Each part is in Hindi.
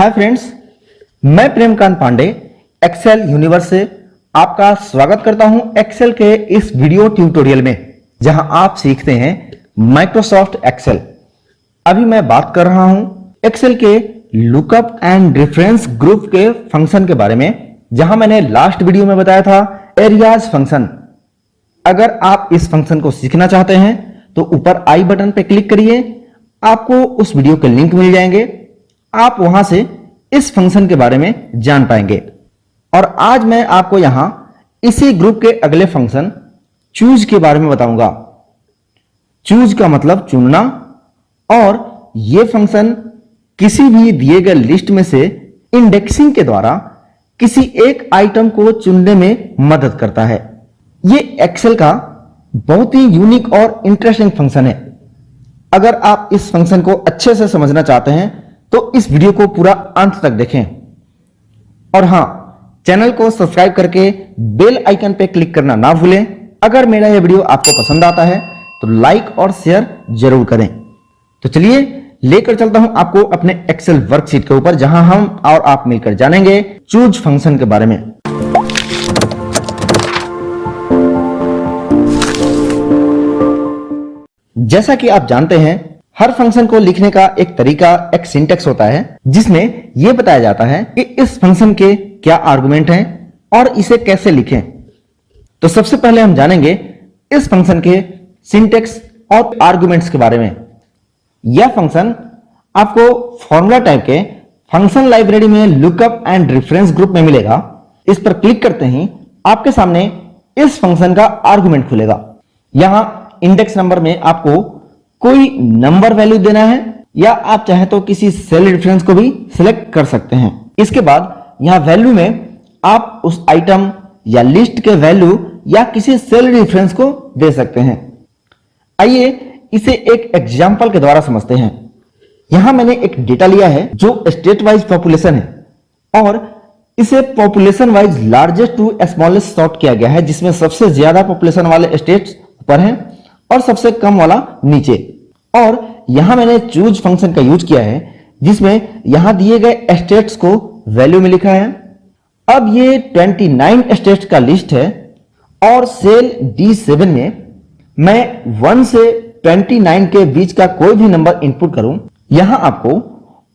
हाय फ्रेंड्स, मैं प्रेमकांत पांडे एक्सेल यूनिवर्स से आपका स्वागत करता हूं एक्सेल के इस वीडियो ट्यूटोरियल में, जहां आप सीखते हैं माइक्रोसॉफ्ट एक्सेल। अभी मैं बात कर रहा हूं एक्सेल के लुकअप एंड रेफरेंस ग्रुप के फंक्शन के बारे में, जहां मैंने लास्ट वीडियो में बताया था एरियाज फंक्शन। अगर आप इस फंक्शन को सीखना चाहते हैं तो ऊपर आई बटन पर क्लिक करिए, आपको उस वीडियो के लिंक मिल जाएंगे। आप वहां से इस फंक्शन के बारे में जान पाएंगे। और आज मैं आपको यहां इसी ग्रुप के अगले फंक्शन चूज के बारे में बताऊंगा। चूज का मतलब चुनना, और यह फंक्शन किसी भी दिए गए लिस्ट में से इंडेक्सिंग के द्वारा किसी एक आइटम को चुनने में मदद करता है। यह एक्सेल का बहुत ही यूनिक और इंटरेस्टिंग फंक्शन है। अगर आप इस फंक्शन को अच्छे से समझना चाहते हैं तो इस वीडियो को पूरा अंत तक देखें। और हां, चैनल को सब्सक्राइब करके बेल आइकन पे क्लिक करना ना भूलें। अगर मेरा यह वीडियो आपको पसंद आता है तो लाइक और शेयर जरूर करें। तो चलिए लेकर चलता हूं आपको अपने एक्सेल वर्कशीट के ऊपर, जहां हम और आप मिलकर जानेंगे चूज फंक्शन के बारे में। जैसा कि आप जानते हैं, हर फंक्शन को लिखने का एक तरीका, एक सिंटेक्स होता है, जिसमें यह बताया जाता है कि इस फंक्शन के क्या आर्गुमेंट हैं और इसे कैसे लिखें। तो सबसे पहले हम जानेंगे इस फंक्शन के सिंटेक्स और आर्गुमेंट्स के बारे में। यह फंक्शन आपको फॉर्मूला टाइप के फंक्शन लाइब्रेरी में लुकअप एंड रेफरेंस ग्रुप में मिलेगा। इस पर क्लिक करते ही आपके सामने इस फंक्शन का आर्गुमेंट खुलेगा। यहां इंडेक्स नंबर में आपको कोई नंबर वैल्यू देना है, या आप चाहे तो किसी सेल रेफरेंस को भी सिलेक्ट कर सकते हैं। इसके बाद यहां वैल्यू में आप उस आइटम या लिस्ट के वैल्यू या किसी सेल रेफरेंस को दे सकते हैं। आइए इसे एक एग्जांपल के द्वारा समझते हैं। यहां मैंने एक डेटा लिया है जो स्टेट वाइज पॉपुलेशन है, और इसे population wise largest to smallest sort किया गया है, जिसमें सबसे ज्यादा पॉपुलेशन वाले स्टेट्स ऊपर हैं और सबसे कम वाला नीचे। और यहां मैंने चूज फंक्शन का यूज किया है, जिसमें यहां दिए गए स्टेट्स को वैल्यू में लिखा है। अब ये 29 स्टेट्स का लिस्ट है, और सेल D7 में मैं 1 से 29 के बीच का कोई भी नंबर इनपुट करूं, यहां आपको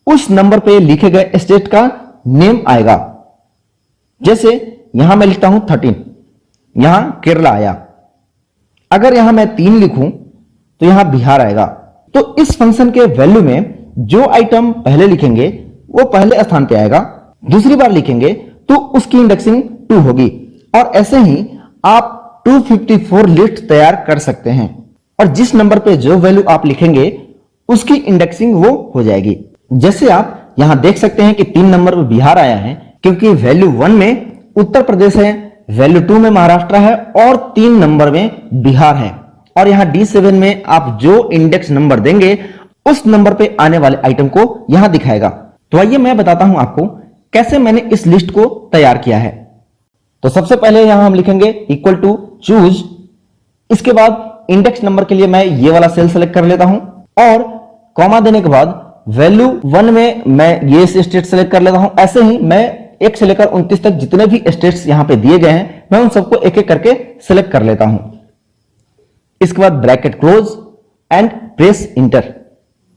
उस नंबर पे लिखे गए स्टेट का नेम आएगा। जैसे यहां मैं लिखता हूं 13, यहां केरला आया। अगर यहां मैं 3 लिखूं तो यहां बिहार आएगा। तो इस फंक्शन के वैल्यू में जो आइटम पहले लिखेंगे वो पहले स्थान पे आएगा, दूसरी बार लिखेंगे तो उसकी इंडेक्सिंग 2 होगी, और ऐसे ही आप 254 लिस्ट तैयार कर सकते हैं। और जिस नंबर पे जो वैल्यू आप लिखेंगे उसकी इंडेक्सिंग वो हो जाएगी। जैसे आप यहां देख सकते हैं कि 3 नंबर पर बिहार आया है, क्योंकि वैल्यू 1 में उत्तर प्रदेश है, वैल्यू 2 में महाराष्ट्र है, और 3 नंबर में बिहार है। और यहां D7 में आप जो इंडेक्स नंबर देंगे उस नंबर पे आने वाले आइटम को यहां दिखाएगा। तो आइए मैं बताता हूं आपको कैसे मैंने इस लिस्ट को तैयार किया है। तो सबसे पहले यहां हम लिखेंगे इक्वल टू चूज। इसके बाद इंडेक्स नंबर के लिए मैं ये वाला सेल सेलेक्ट कर लेता हूं, और कॉमा देने के बाद वैल्यू 1 में मैं ये स्टेट सेलेक्ट कर लेता हूं। ऐसे ही मैं 1 से लेकर 29 तक जितने भी स्टेट्स यहां पे दिए गए हैं, मैं उन सबको एक एक करके सिलेक्ट कर लेता हूं। इसके बाद bracket close and press inter.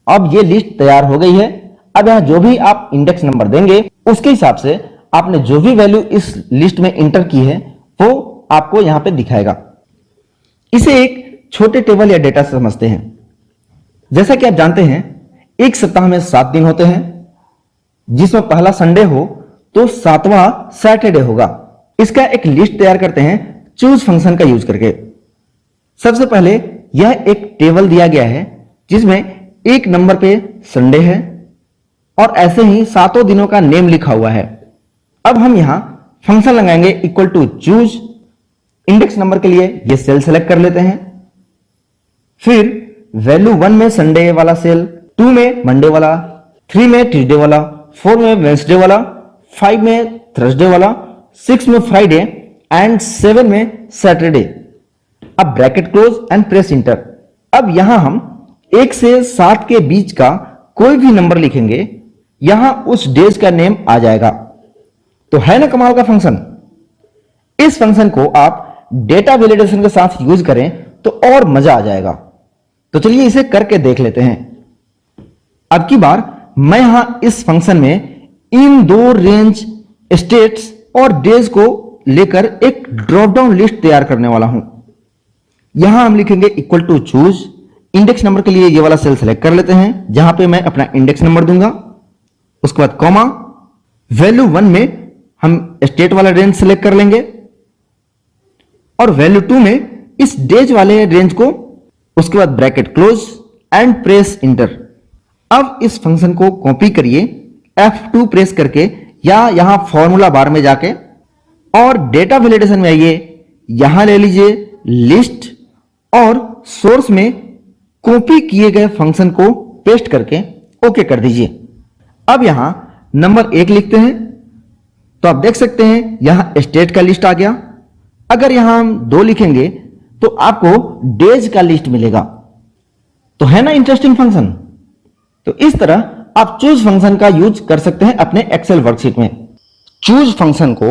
अब ये लिस्ट तैयार हो गई है। अब यहां जो भी आप इंडेक्स नंबर देंगे उसके हिसाब से आपने जो भी वैल्यू इस लिस्ट में इंटर की है वो आपको यहां पे दिखाएगा। इसे एक छोटे टेबल या डेटा से समझते हैं। जैसा कि आप जानते हैं, एक सप्ताह में 7 दिन होते हैं, जिसमें पहला संडे हो तो 7वां सैटरडे होगा। इसका एक लिस्ट तैयार करते हैं चूज फंक्शन का यूज करके। सबसे पहले यह एक टेबल दिया गया है जिसमें एक नंबर पे संडे है, और ऐसे ही 7 दिनों का नेम लिखा हुआ है। अब हम यहां फंक्शन लगाएंगे equal to choose. Index number के लिए यह सेल सेलेक्ट कर लेते हैं, फिर वैल्यू 1 में संडे वाला सेल, 2 में मंडे वाला, 3 में ट्यूसडे वाला, 4 में वेंसडे वाला, 5 में थर्सडे वाला, 6 में फ्राइडे एंड 7 में सैटरडे। अब bracket close and press inter. अब यहां हम 1 से 7 के बीच का कोई भी नंबर लिखेंगे, यहां उस डेज का नेम आ जाएगा। तो है ना कमाल का फंक्शन। इस फंक्शन को आप डेटा वैलिडेशन के साथ यूज करें तो और मजा आ जाएगा। तो चलिए इसे करके देख लेते हैं। अब की बार मैं यहां इस फंक्शन में इन दो रेंज स्टेट्स और डेज को लेकर एक ड्रॉप डाउन लिस्ट तैयार करने वाला हूं। यहां हम लिखेंगे equal to choose, index number के लिए ये वाला सेल सेलेक्ट कर लेते हैं जहां पे मैं अपना इंडेक्स नंबर दूंगा। उसके बाद कॉमा, वैल्यू 1 में हम स्टेट वाला रेंज सेलेक्ट कर लेंगे और वैल्यू 2 में इस डेज वाले रेंज को, उसके बाद bracket close and press inter. अब इस फंक्शन को कॉपी करिए F2 प्रेस करके या यहां फॉर्मूला बार में जाके और डेटा वैलिडेशन में आइए, यहां ले लीजिए लिस्ट और सोर्स में कॉपी किए गए फंक्शन को पेस्ट करके ओके कर दीजिए। अब यहां नंबर 1 लिखते हैं तो आप देख सकते हैं यहां स्टेट का लिस्ट आ गया। अगर यहां हम 2 लिखेंगे तो आपको डेज का लिस्ट मिलेगा। तो है ना इंटरेस्टिंग फंक्शन। तो इस तरह आप चूज फंक्शन का यूज कर सकते हैं अपने एक्सेल वर्कशीट में। चूज फंक्शन को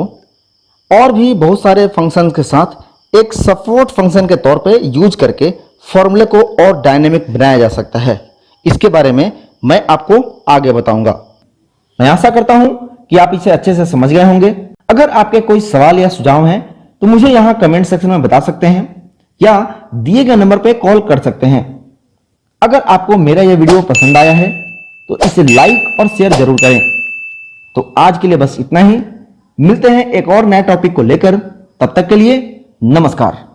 और भी बहुत सारे फंक्शन के साथ एक सपोर्ट फंक्शन के तौर पे यूज करके फॉर्मूले को और डायनेमिक बनाया जा सकता है। इसके बारे में मैं आपको आगे बताऊंगा। मैं आशा करता हूं कि आप इसे अच्छे से समझ गए होंगे। अगर आपके कोई सवाल या सुझाव हैं तो मुझे यहां कमेंट सेक्शन में बता सकते हैं या दिए गए नंबर पर कॉल कर सकते हैं। अगर आपको मेरा यह वीडियो पसंद आया है तो इसे लाइक और शेयर जरूर करें। तो आज के लिए बस इतना ही। मिलते हैं एक और नए टॉपिक को लेकर। तब तक के लिए नमस्कार।